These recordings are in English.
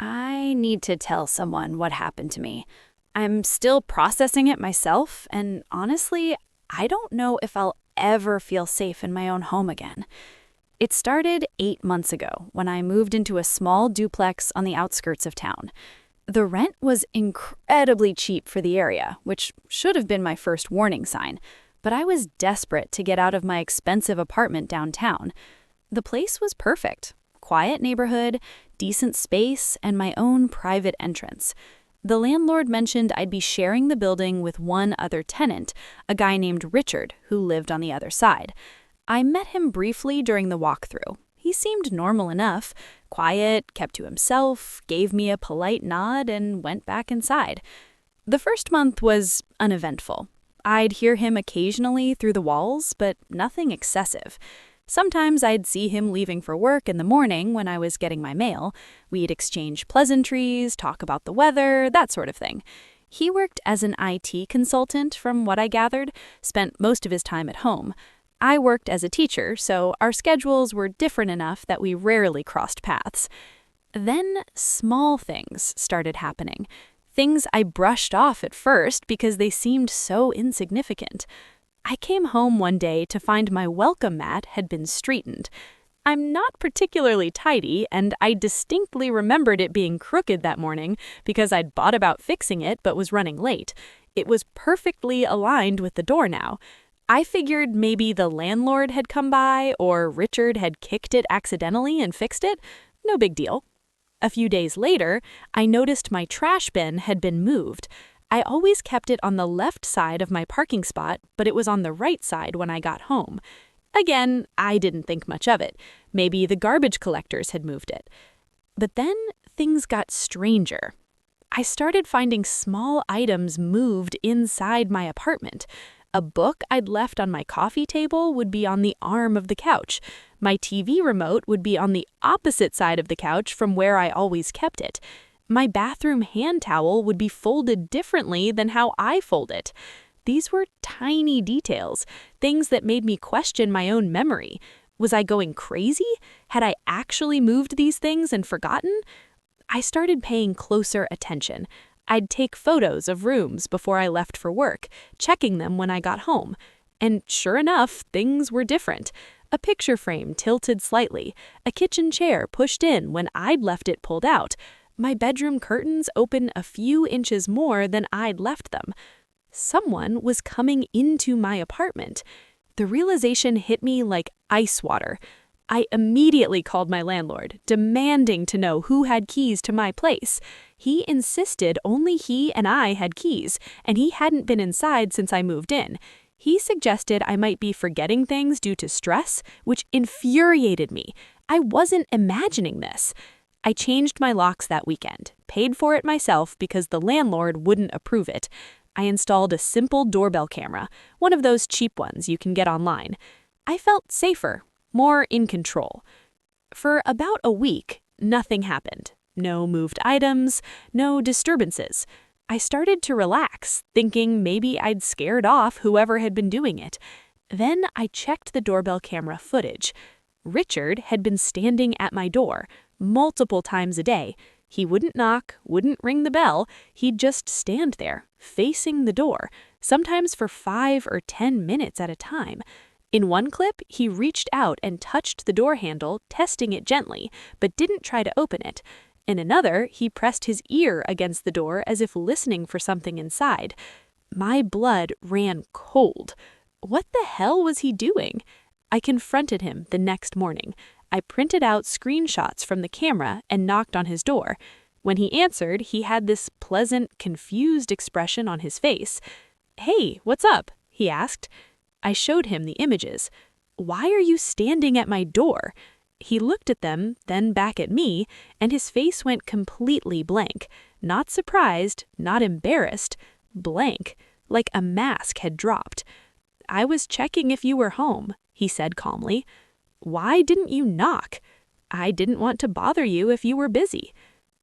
I need to tell someone what happened to me. I'm still processing it myself, and honestly, I don't know if I'll ever feel safe in my own home again. It started 8 months ago when I moved into a small duplex on the outskirts of town. The rent was incredibly cheap for the area, which should have been my first warning sign, but I was desperate to get out of my expensive apartment downtown. The place was perfect. Quiet neighborhood, decent space, and my own private entrance. The landlord mentioned I'd be sharing the building with one other tenant, a guy named Richard, who lived on the other side. I met him briefly during the walkthrough. He seemed normal enough, quiet, kept to himself, gave me a polite nod, and went back inside. The first month was uneventful. I'd hear him occasionally through the walls, but nothing excessive. Sometimes I'd see him leaving for work in the morning when I was getting my mail. We'd exchange pleasantries, talk about the weather, that sort of thing. He worked as an IT consultant, from what I gathered, spent most of his time at home. I worked as a teacher, so our schedules were different enough that we rarely crossed paths. Then small things started happening. Things I brushed off at first because they seemed so insignificant. I came home one day to find my welcome mat had been straightened. I'm not particularly tidy, and I distinctly remembered it being crooked that morning because I'd bought about fixing it but was running late. It was perfectly aligned with the door now. I figured maybe the landlord had come by or Richard had kicked it accidentally and fixed it. No big deal. A few days later, I noticed my trash bin had been moved. I always kept it on the left side of my parking spot, but it was on the right side when I got home. Again, I didn't think much of it. Maybe the garbage collectors had moved it. But then things got stranger. I started finding small items moved inside my apartment. A book I'd left on my coffee table would be on the arm of the couch. My TV remote would be on the opposite side of the couch from where I always kept it. My bathroom hand towel would be folded differently than how I fold it. These were tiny details, things that made me question my own memory. Was I going crazy? Had I actually moved these things and forgotten? I started paying closer attention. I'd take photos of rooms before I left for work, checking them when I got home. And sure enough, things were different. A picture frame tilted slightly, a kitchen chair pushed in when I'd left it pulled out. My bedroom curtains open a few inches more than I'd left them. Someone was coming into my apartment. The realization hit me like ice water. I immediately called my landlord, demanding to know who had keys to my place. He insisted only he and I had keys, and he hadn't been inside since I moved in. He suggested I might be forgetting things due to stress, which infuriated me. I wasn't imagining this. I changed my locks that weekend, paid for it myself because the landlord wouldn't approve it. I installed a simple doorbell camera, one of those cheap ones you can get online. I felt safer, more in control. For about a week, nothing happened. No moved items, no disturbances. I started to relax, thinking maybe I'd scared off whoever had been doing it. Then I checked the doorbell camera footage. Richard had been standing at my door multiple times a day. He wouldn't knock, wouldn't ring the bell. He'd just stand there, facing the door, sometimes for 5 or 10 minutes at a time. In one clip, he reached out and touched the door handle, testing it gently, but didn't try to open it. In another, he pressed his ear against the door as if listening for something inside. My blood ran cold. What the hell was he doing? I confronted him the next morning. I printed out screenshots from the camera and knocked on his door. When he answered, he had this pleasant, confused expression on his face. "Hey, what's up?" he asked. I showed him the images. "Why are you standing at my door?" He looked at them, then back at me, and his face went completely blank. Not surprised, not embarrassed, blank, like a mask had dropped. "I was checking if you were home," he said calmly. "Why didn't you knock?" "I didn't want to bother you if you were busy."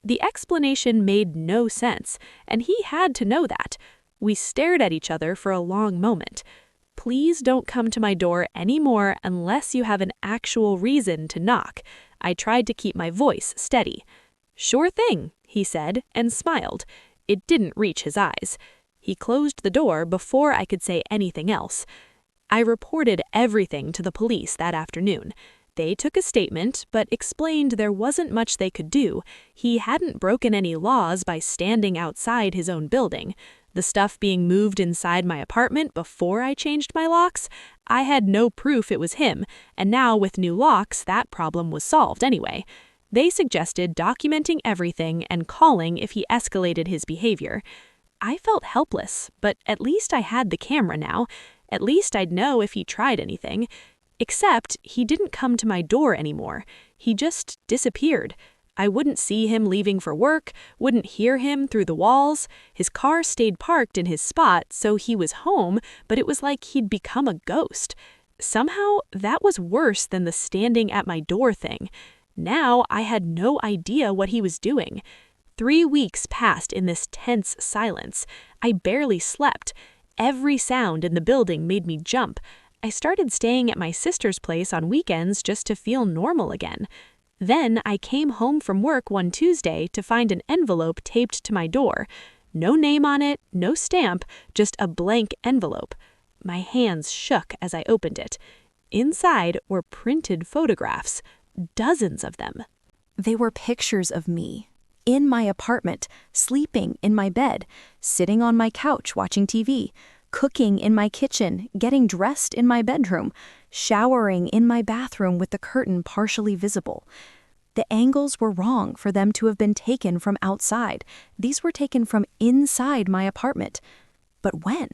The explanation made no sense, and he had to know that. We stared at each other for a long moment. "Please don't come to my door anymore unless you have an actual reason to knock." I tried to keep my voice steady. "Sure thing," he said and smiled. It didn't reach his eyes. He closed the door before I could say anything else. I reported everything to the police that afternoon. They took a statement, but explained there wasn't much they could do. He hadn't broken any laws by standing outside his own building. The stuff being moved inside my apartment before I changed my locks, I had no proof it was him, and now with new locks, that problem was solved anyway. They suggested documenting everything and calling if he escalated his behavior. I felt helpless, but at least I had the camera now. At least I'd know if he tried anything. Except he didn't come to my door anymore. He just disappeared. I wouldn't see him leaving for work, wouldn't hear him through the walls. His car stayed parked in his spot, so he was home, but it was like he'd become a ghost. Somehow, that was worse than the standing at my door thing. Now I had no idea what he was doing. 3 weeks passed in this tense silence. I barely slept. Every sound in the building made me jump. I started staying at my sister's place on weekends just to feel normal again. Then I came home from work one Tuesday to find an envelope taped to my door. No name on it, no stamp, just a blank envelope. My hands shook as I opened it. Inside were printed photographs, dozens of them. They were pictures of me, in my apartment, sleeping in my bed, sitting on my couch watching TV, cooking in my kitchen, getting dressed in my bedroom, showering in my bathroom with the curtain partially visible. The angles were wrong for them to have been taken from outside. These were taken from inside my apartment. But when?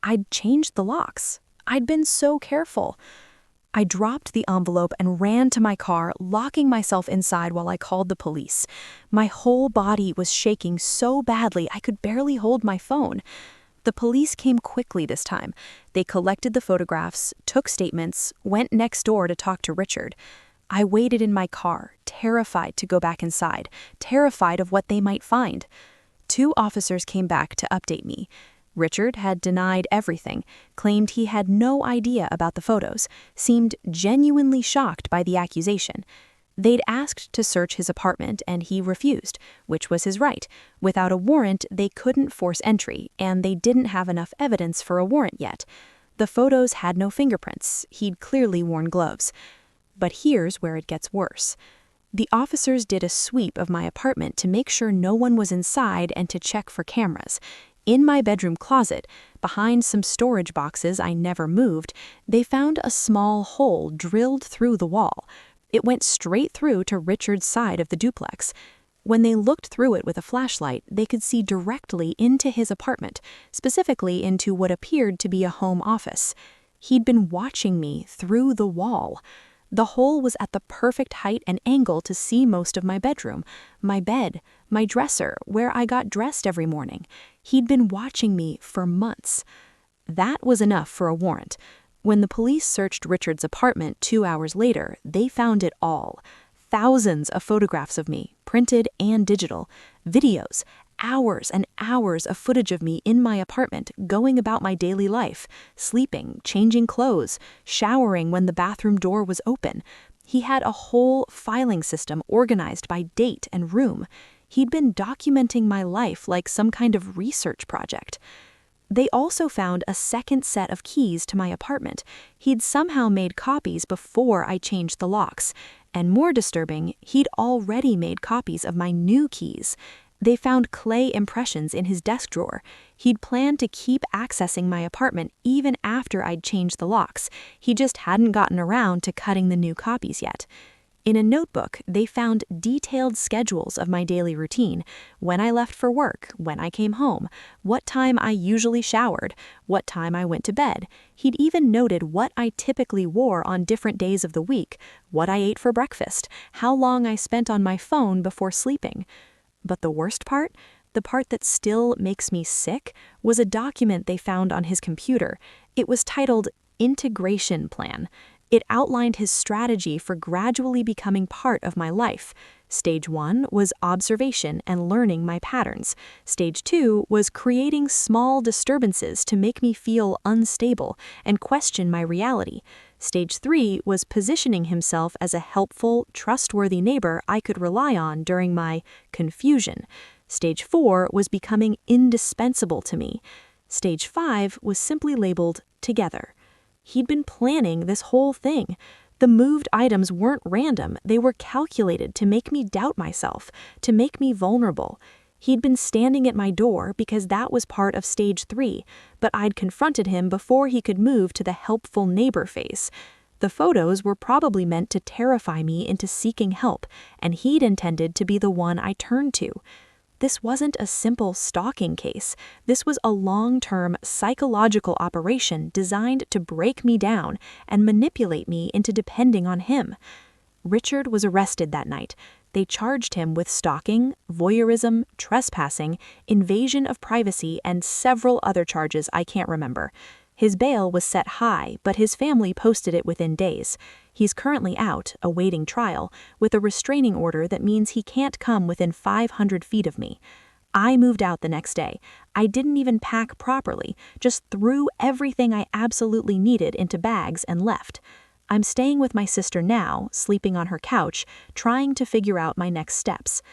I'd changed the locks. I'd been so careful. I dropped the envelope and ran to my car, locking myself inside while I called the police. My whole body was shaking so badly I could barely hold my phone. The police came quickly this time. They collected the photographs, took statements, went next door to talk to Richard. I waited in my car, terrified to go back inside, terrified of what they might find. 2 officers came back to update me. Richard had denied everything, claimed he had no idea about the photos, seemed genuinely shocked by the accusation. They'd asked to search his apartment and he refused, which was his right. Without a warrant, they couldn't force entry, and they didn't have enough evidence for a warrant yet. The photos had no fingerprints. He'd clearly worn gloves. But here's where it gets worse. The officers did a sweep of my apartment to make sure no one was inside and to check for cameras. In my bedroom closet, behind some storage boxes I never moved, they found a small hole drilled through the wall. It went straight through to Richard's side of the duplex. When they looked through it with a flashlight, they could see directly into his apartment, specifically into what appeared to be a home office. He'd been watching me through the wall. The hole was at the perfect height and angle to see most of my bedroom, my bed, my dresser, where I got dressed every morning. He'd been watching me for months. That was enough for a warrant. When the police searched Richard's apartment 2 hours later, they found it all. Thousands of photographs of me, printed and digital, videos, hours and hours of footage of me in my apartment going about my daily life, sleeping, changing clothes, showering when the bathroom door was open. He had a whole filing system organized by date and room. He'd been documenting my life like some kind of research project. They also found a second set of keys to my apartment. He'd somehow made copies before I changed the locks. And more disturbing, he'd already made copies of my new keys. They found clay impressions in his desk drawer. He'd planned to keep accessing my apartment even after I'd changed the locks. He just hadn't gotten around to cutting the new copies yet. In a notebook, they found detailed schedules of my daily routine, when I left for work, when I came home, what time I usually showered, what time I went to bed. He'd even noted what I typically wore on different days of the week, what I ate for breakfast, how long I spent on my phone before sleeping. But the worst part, the part that still makes me sick, was a document they found on his computer. It was titled Integration Plan. It outlined his strategy for gradually becoming part of my life. Stage 1 was observation and learning my patterns. Stage 2 was creating small disturbances to make me feel unstable and question my reality. Stage 3 was positioning himself as a helpful, trustworthy neighbor I could rely on during my confusion. Stage 4 was becoming indispensable to me. Stage 5 was simply labeled together. He'd been planning this whole thing. The moved items weren't random, they were calculated to make me doubt myself, to make me vulnerable. He'd been standing at my door because that was part of Stage 3, but I'd confronted him before he could move to the helpful neighbor phase. The photos were probably meant to terrify me into seeking help, and he'd intended to be the one I turned to. This wasn't a simple stalking case. This was a long-term psychological operation designed to break me down and manipulate me into depending on him. Richard was arrested that night. They charged him with stalking, voyeurism, trespassing, invasion of privacy, and several other charges I can't remember. His bail was set high, but his family posted it within days. He's currently out, awaiting trial, with a restraining order that means he can't come within 500 feet of me. I moved out the next day. I didn't even pack properly, just threw everything I absolutely needed into bags and left. I'm staying with my sister now, sleeping on her couch, trying to figure out my next steps.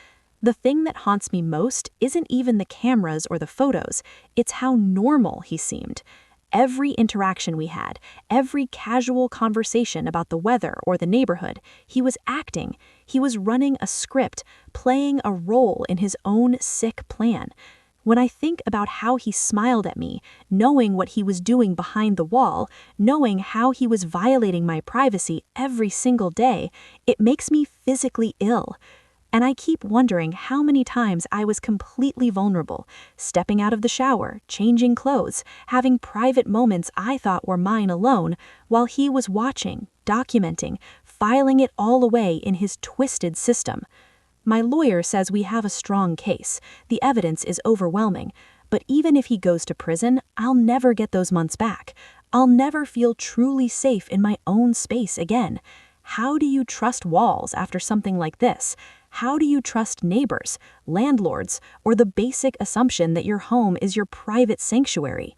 The thing that haunts me most isn't even the cameras or the photos, it's how normal he seemed. Every interaction we had, every casual conversation about the weather or the neighborhood, he was acting. He was running a script, playing a role in his own sick plan. When I think about how he smiled at me, knowing what he was doing behind the wall, knowing how he was violating my privacy every single day, it makes me physically ill. And I keep wondering how many times I was completely vulnerable, stepping out of the shower, changing clothes, having private moments I thought were mine alone, while he was watching, documenting, filing it all away in his twisted system. My lawyer says we have a strong case. The evidence is overwhelming. But even if he goes to prison, I'll never get those months back. I'll never feel truly safe in my own space again. How do you trust walls after something like this? How do you trust neighbors, landlords, or the basic assumption that your home is your private sanctuary?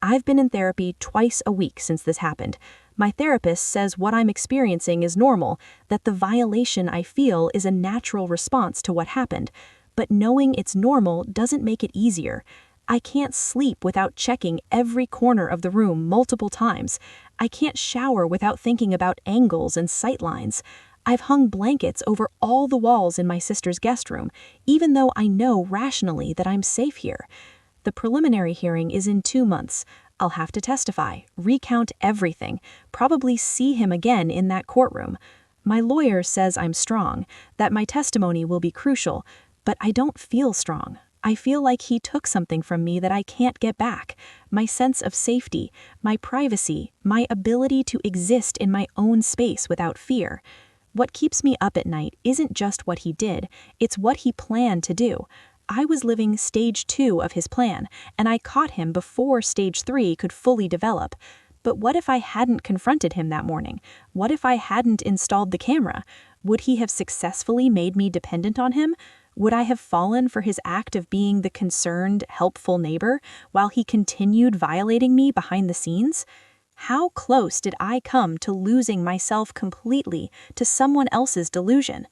I've been in therapy twice a week since this happened. My therapist says what I'm experiencing is normal, that the violation I feel is a natural response to what happened. But knowing it's normal doesn't make it easier. I can't sleep without checking every corner of the room multiple times. I can't shower without thinking about angles and sightlines. I've hung blankets over all the walls in my sister's guest room, even though I know rationally that I'm safe here. The preliminary hearing is in 2 months. I'll have to testify, recount everything, probably see him again in that courtroom. My lawyer says I'm strong, that my testimony will be crucial, but I don't feel strong. I feel like he took something from me that I can't get back. My sense of safety, my privacy, my ability to exist in my own space without fear. What keeps me up at night isn't just what he did, it's what he planned to do. I was living stage 2 of his plan, and I caught him before stage 3 could fully develop. But what if I hadn't confronted him that morning? What if I hadn't installed the camera? Would he have successfully made me dependent on him? Would I have fallen for his act of being the concerned, helpful neighbor while he continued violating me behind the scenes? How close did I come to losing myself completely to someone else's delusion?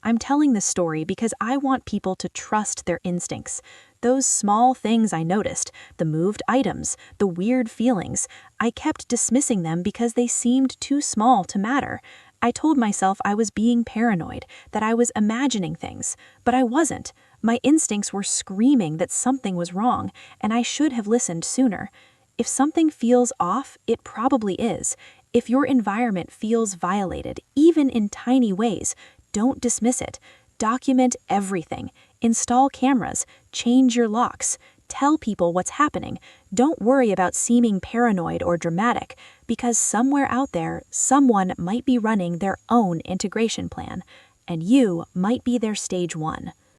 I'm telling this story because I want people to trust their instincts. Those small things I noticed, the moved items, the weird feelings, I kept dismissing them because they seemed too small to matter. I told myself I was being paranoid, that I was imagining things, but I wasn't. My instincts were screaming that something was wrong, and I should have listened sooner. If something feels off, it probably is. If your environment feels violated, even in tiny ways, don't dismiss it. Document everything. Install cameras. Change your locks. Tell people what's happening. Don't worry about seeming paranoid or dramatic, because somewhere out there, someone might be running their own integration plan, and you might be their stage 1.